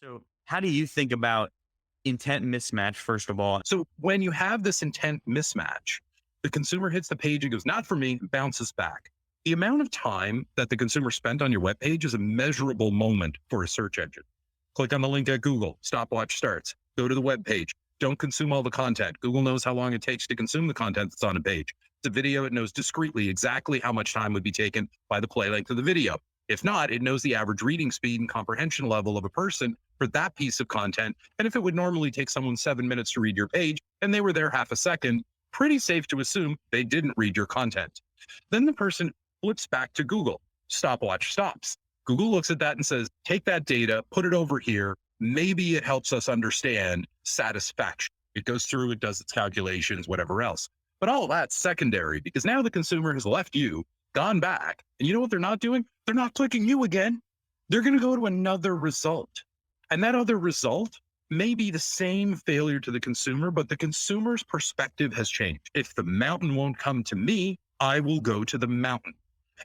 So how do you think about intent mismatch, first of all? So when you have this intent mismatch, the consumer hits the page and goes, not for me, bounces back. The amount of time that the consumer spent on your webpage is a measurable moment for a search engine. Click on the link at Google, stopwatch starts, go to the web page. Don't consume all the content. Google knows how long it takes to consume the content that's on a page. It's a video, it knows discreetly exactly how much time would be taken by the play length of the video. If not, it knows the average reading speed and comprehension level of a person for that piece of content. And if it would normally take someone 7 minutes to read your page and they were there half a second, pretty safe to assume they didn't read your content. Then the person flips back to Google, stopwatch stops. Google looks at that and says, take that data, put it over here. Maybe it helps us understand satisfaction. It goes through, it does its calculations, whatever else. But all of that's secondary because now the consumer has left you, gone back. And you know what they're not doing? They're not clicking you again. They're going to go to another result. And that other result may be the same failure to the consumer, but the consumer's perspective has changed. If the mountain won't come to me, I will go to the mountain.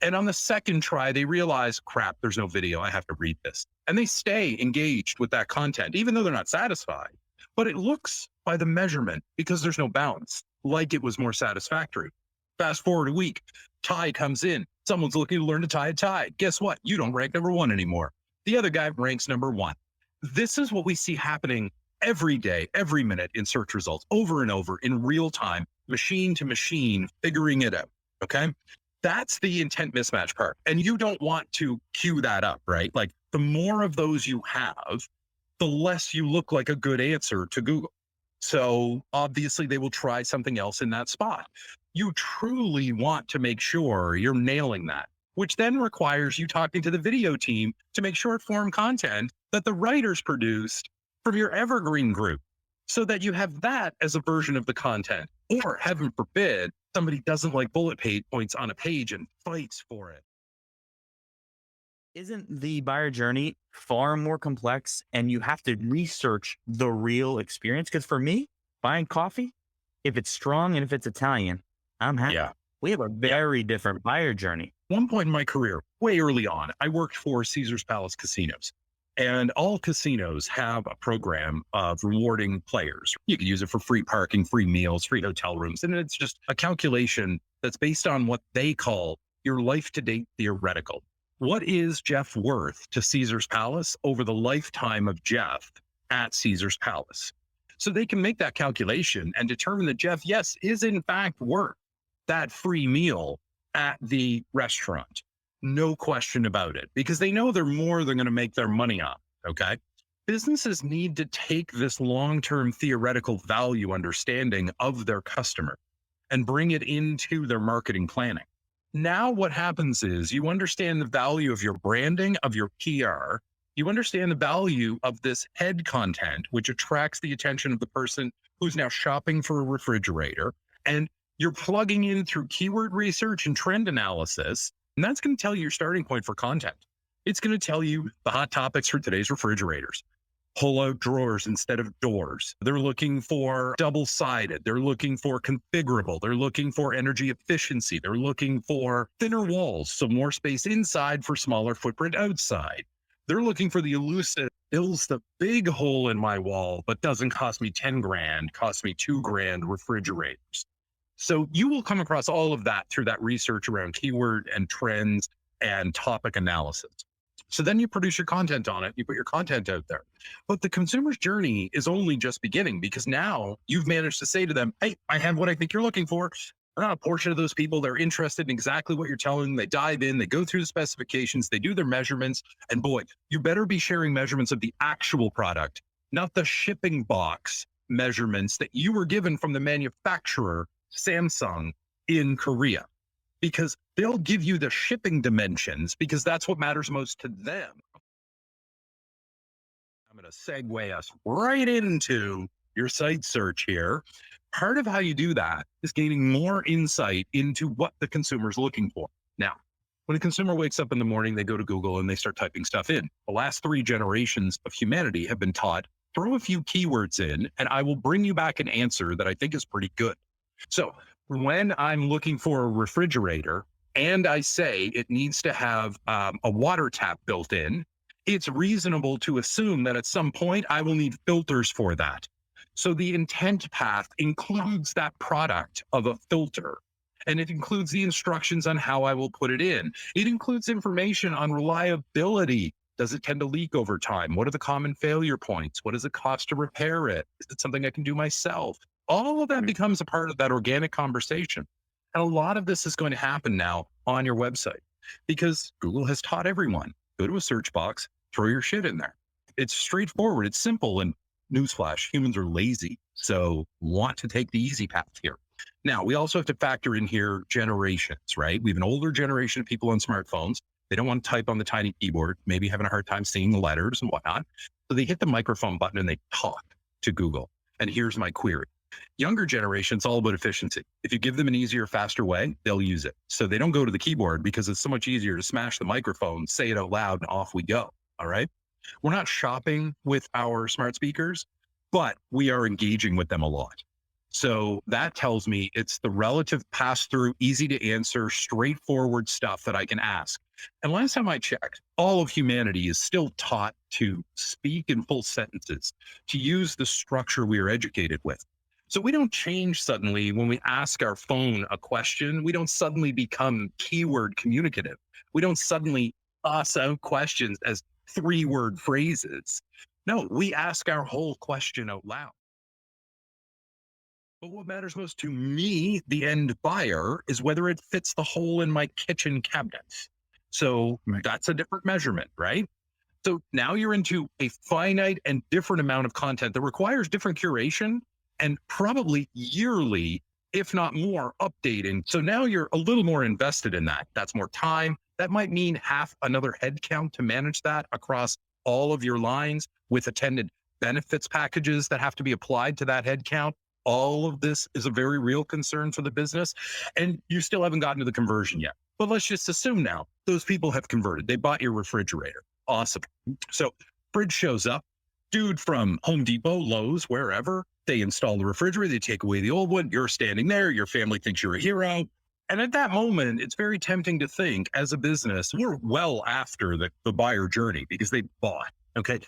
And on the second try, they realize, crap, there's no video. I have to read this. And they stay engaged with that content, even though they're not satisfied. But it looks by the measurement, because there's no bounce, like it was more satisfactory. Fast forward a week, tie comes in. Someone's looking to learn to tie a tie. Guess what? You don't rank number one anymore. The other guy ranks number one. This is what we see happening every day, every minute in search results, over and over in real time, machine to machine, figuring it out. Okay. That's the intent mismatch part. And you don't want to queue that up, right? Like the more of those you have, the less you look like a good answer to Google. So obviously they will try something else in that spot. You truly want to make sure you're nailing that, which then requires you talking to the video team to make short form content that the writers produced from your evergreen group so that you have that as a version of the content. Or heaven forbid, somebody doesn't like bullet points on a page and fights for it. Isn't the buyer journey far more complex and you have to research the real experience? Because for me, buying coffee, if it's strong and if it's Italian, I'm happy. Yeah. We have a very different buyer journey. One point in my career, way early on, I worked for Caesar's Palace casinos. And all casinos have a program of rewarding players. You can use it for free parking, free meals, free hotel rooms. And it's just a calculation that's based on what they call your life to date theoretical. What is Jeff worth to Caesar's Palace over the lifetime of Jeff at Caesar's Palace? So they can make that calculation and determine that Jeff, yes, is in fact worth that free meal at the restaurant. No question about it, because they know they're going to make their money on. Okay. Businesses need to take this long-term theoretical value understanding of their customer and bring it into their marketing planning. Now what happens is you understand the value of your branding, of your PR. You understand the value of this head content, which attracts the attention of the person who's now shopping for a refrigerator. And you're plugging in through keyword research and trend analysis. And that's going to tell you your starting point for content. It's going to tell you the hot topics for today's refrigerators. Pull out drawers instead of doors. They're looking for double-sided. They're looking for configurable. They're looking for energy efficiency. They're looking for thinner walls, so more space inside for smaller footprint outside. They're looking for the elusive, fills the big hole in my wall, but doesn't cost me 10 grand, costs me 2 grand refrigerators. So you will come across all of that through that research around keyword and trends and topic analysis. So then you produce your content on it, you put your content out there. But the consumer's journey is only just beginning because now you've managed to say to them, hey, I have what I think you're looking for. A portion of those people, they're interested in exactly what you're telling them. They dive in, they go through the specifications, they do their measurements. And boy, you better be sharing measurements of the actual product, not the shipping box measurements that you were given from the manufacturer, Samsung, in Korea, because they'll give you the shipping dimensions because that's what matters most to them. I'm going to segue us right into your site search here. Part of how you do that is gaining more insight into what the consumer is looking for. Now, when a consumer wakes up in the morning, they go to Google and they start typing stuff in. The last 3 generations of humanity have been taught, throw a few keywords in and I will bring you back an answer that I think is pretty good. So when I'm looking for a refrigerator and I say it needs to have a water tap built in, it's reasonable to assume that at some point I will need filters for that. So the intent path includes that product of a filter. And it includes the instructions on how I will put it in. It includes information on reliability. Does it tend to leak over time? What are the common failure points? What does it cost to repair it? Is it something I can do myself? All of that becomes a part of that organic conversation. And a lot of this is going to happen now on your website because Google has taught everyone, go to a search box, throw your shit in there. It's straightforward. It's simple. And newsflash, humans are lazy. So want to take the easy path here. Now, we also have to factor in here generations, right? We have an older generation of people on smartphones. They don't want to type on the tiny keyboard, maybe having a hard time seeing the letters and whatnot. So they hit the microphone button and they talk to Google. And here's my query. Younger generations, all about efficiency. If you give them an easier, faster way, they'll use it. So they don't go to the keyboard because it's so much easier to smash the microphone, say it out loud, and off we go. All right. We're not shopping with our smart speakers, but we are engaging with them a lot. So that tells me it's the relative pass-through, easy to answer, straightforward stuff that I can ask. And last time I checked, all of humanity is still taught to speak in full sentences, to use the structure we are educated with. So we don't change suddenly when we ask our phone a question. We don't suddenly become keyword communicative. We don't suddenly toss out questions as 3-word phrases. No, we ask our whole question out loud. But what matters most to me, the end buyer, is whether it fits the hole in my kitchen cabinet. So that's a different measurement, right? So now you're into a finite and different amount of content that requires different curation and probably yearly, if not more, updating. So now you're a little more invested in that. That's more time. That might mean half another headcount to manage that across all of your lines with attendant benefits packages that have to be applied to that headcount. All of this is a very real concern for the business. And you still haven't gotten to the conversion yet. But let's just assume now those people have converted. They bought your refrigerator. Awesome. So fridge shows up. Dude from Home Depot, Lowe's, wherever, they install the refrigerator. They take away the old one. You're standing there. Your family thinks you're a hero. And at that moment, it's very tempting to think as a business, we're well after the buyer journey because they bought. Okay.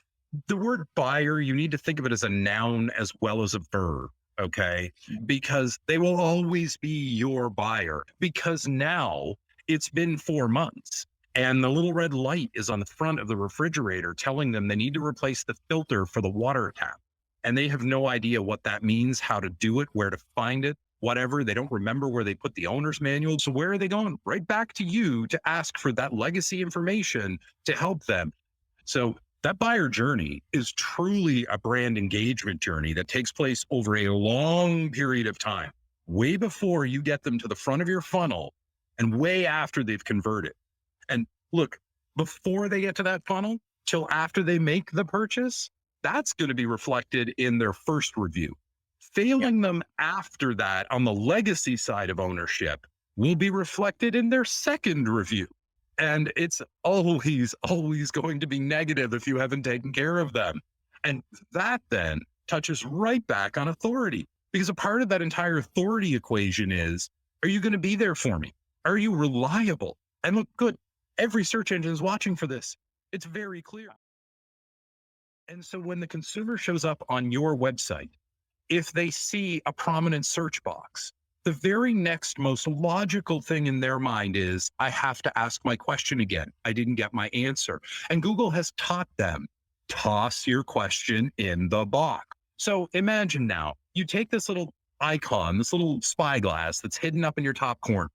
The word buyer, you need to think of it as a noun as well as a verb. Okay. Because they will always be your buyer because now it's been 4 months and the little red light is on the front of the refrigerator telling them they need to replace the filter for the water tap. And they have no idea what that means, how to do it, where to find it, whatever. They don't remember where they put the owner's manual. So where are they going? Right back to you to ask for that legacy information to help them. So that buyer journey is truly a brand engagement journey that takes place over a long period of time, way before you get them to the front of your funnel and way after they've converted. And look, before they get to that funnel, till after they make the purchase, that's going to be reflected in their first review. Failing them after that on the legacy side of ownership will be reflected in their second review. And it's always going to be negative if you haven't taken care of them. And that then touches right back on authority, because a part of that entire authority equation is, are you going to be there for me? Are you reliable? And look, good. Every search engine is watching for this. It's very clear. And so when the consumer shows up on your website, if they see a prominent search box, the very next most logical thing in their mind is, I have to ask my question again. I didn't get my answer. And Google has taught them, toss your question in the box. So imagine now, you take this little icon, this little spyglass that's hidden up in your top corner.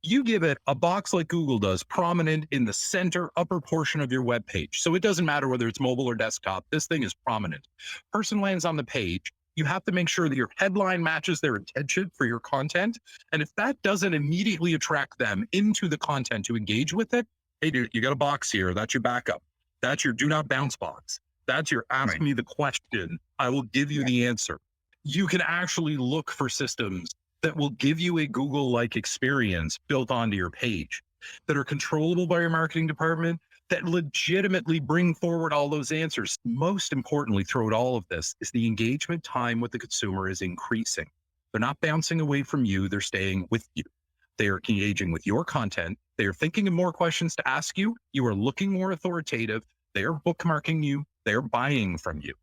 You give it a box like Google does, prominent in the center upper portion of your web page. So it doesn't matter whether it's mobile or desktop. This thing is prominent. Person lands on the page. You have to make sure that your headline matches their intention for your content. And if that doesn't immediately attract them into the content to engage with it, hey, dude, you got a box here. That's your backup. That's your do not bounce box. That's your ask me the question. I will give you the answer. You can actually look for systems that will give you a Google-like experience built onto your page that are controllable by your marketing department, that legitimately bring forward all those answers. Most importantly, throughout all of this is the engagement time with the consumer is increasing. They're not bouncing away from you. They're staying with you. They are engaging with your content. They are thinking of more questions to ask you. You are looking more authoritative. They're bookmarking you. They're buying from you.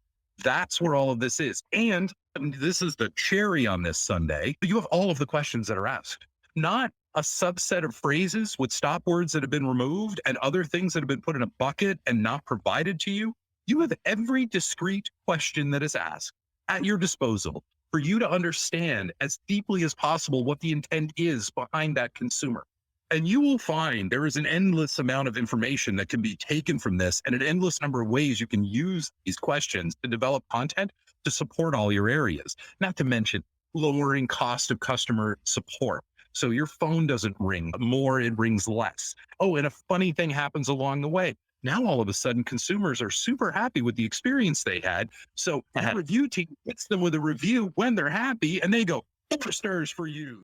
That's where all of this is. And this is the cherry on this sundae. You have all of the questions that are asked, not a subset of phrases with stop words that have been removed and other things that have been put in a bucket and not provided to you. You have every discrete question that is asked at your disposal for you to understand as deeply as possible what the intent is behind that consumer. And you will find there is an endless amount of information that can be taken from this and an endless number of ways you can use these questions to develop content to support all your areas, not to mention lowering cost of customer support. So your phone doesn't ring more, it rings less. Oh, and a funny thing happens along the way. Now, all of a sudden, consumers are super happy with the experience they had. So that review team hits them with a review when they're happy and they go, 4 stars for you.